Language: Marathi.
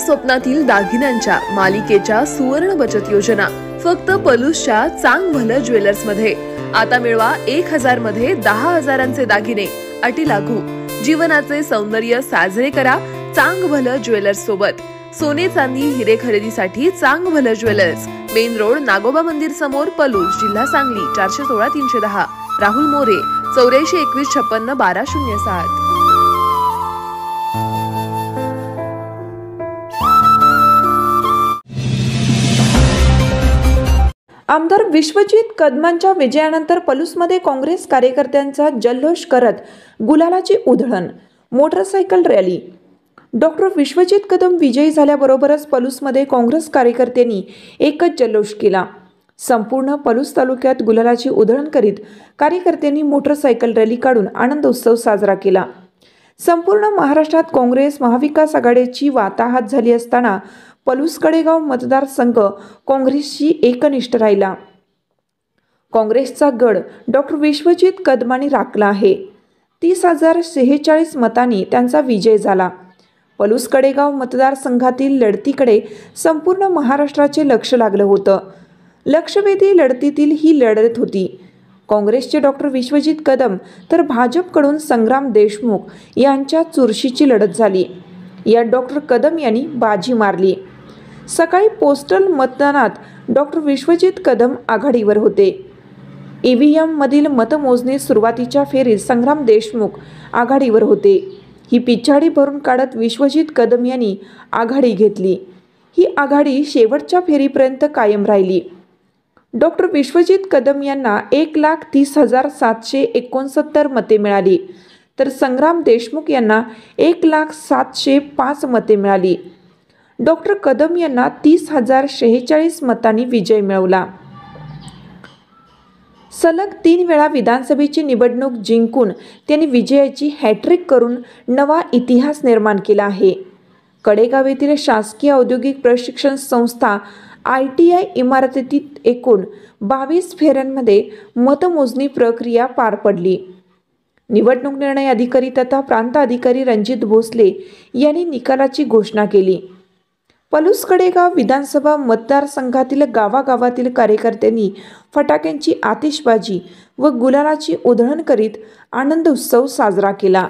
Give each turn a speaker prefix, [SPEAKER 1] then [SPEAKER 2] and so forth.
[SPEAKER 1] स्वप्नातील दागिन्यांच्या मालिकेच्या सुवर्ण बचत योजना फक्त पलूसच्या चांग भलं ज्वेलर्स मध्ये। आता मिळवा 1000 मध्ये 10,000चे दागिने, अटी लागू। जीवनाचे सौंदर्य साजरे करा चांग भलं ज्वेलर्स सोबत। सोने चांदी हिरे खरेदीसाठी चांग भलं ज्वेलर्स, मेन रोड, नागोबा मंदिर समोर, पलूस, जिल्हा सांगली। 416 310। राहुल मोरे 84 21 56 1207।
[SPEAKER 2] आमदार विश्वजित कदमांच्या विजयानंतर पलूसमध्ये काँग्रेस कार्यकर्त्यांचा जल्लोष करत गुलालाची उधळण, motorcycle rally. Doctor Vishwajit Kadam विजयी झाल्याबरोबरच पलूसमध्ये काँग्रेस कार्यकर्त्यांनी एकच जल्लोष केला। संपूर्ण पलूस तालुक्यात गुलालाची उधळण करीत कार्यकर्त्यांनी मोटरसायकल रॅली काढून आनंद उत्सव साजरा केला। संपूर्ण महाराष्ट्रात काँग्रेस महाविकास आघाडीची वाताहत झाली असताना पलूस कडेगाव मतदारसंघ काँग्रेसशी एकनिष्ठ राहिला। काँग्रेसचा गड डॉक्टर विश्वजित कदमांनी राखला आहे। 30,046 मतांनी त्यांचा विजय झाला। पलूस कडेगाव मतदारसंघातील लढतीकडे संपूर्ण महाराष्ट्राचे लक्ष लागलं होतं। लक्षवेधी लढतीतील ही लढत होती। काँग्रेसचे डॉक्टर विश्वजित कदम तर भाजपकडून संग्राम देशमुख यांच्यात चुरशीची लढत झाली। यात डॉक्टर कदम यांनी बाजी मारली। सकाळी पोस्टल मतदानात डॉक्टर विश्वजित कदम आघाडीवर होते। EVM मधील मतमोजणी सुरुवातीच्या फेरीत संग्राम देशमुख आघाडीवर होते। ही पिछाडी भरून काढत विश्वजित कदम यांनी आघाडी घेतली। ही आघाडी शेवटच्या फेरीपर्यंत कायम राहिली। डॉक्टर विश्वजित कदम यांना 1,30,769 मते मिळाली, तर संग्राम देशमुख यांना 1,0705 मते मिळाली। डॉक्टर कदम यांना 30,046 मतांनी विजय मिळवला। सलग 3 वेळा विधानसभेची निवडणूक जिंकून त्यांनी विजयाची हॅट्रिक करून नवा इतिहास निर्माण केला आहे। कडेगाव येथील शासकीय औद्योगिक प्रशिक्षण संस्था ITI इमारतीत एकूण 22 फेऱ्यांमध्ये मतमोजणी प्रक्रिया पार पडली। निवडणूक निर्णय अधिकारी तथा प्रांत अधिकारी रणजित भोसले यांनी निकालाची घोषणा केली। पलूस कडेगाव विधानसभा मतदारसंघातील गावागावातील कार्यकर्त्यांनी फटाक्यांची आतिषबाजी व गुलालाची उधळण करीत आनंद उत्सव साजरा केला।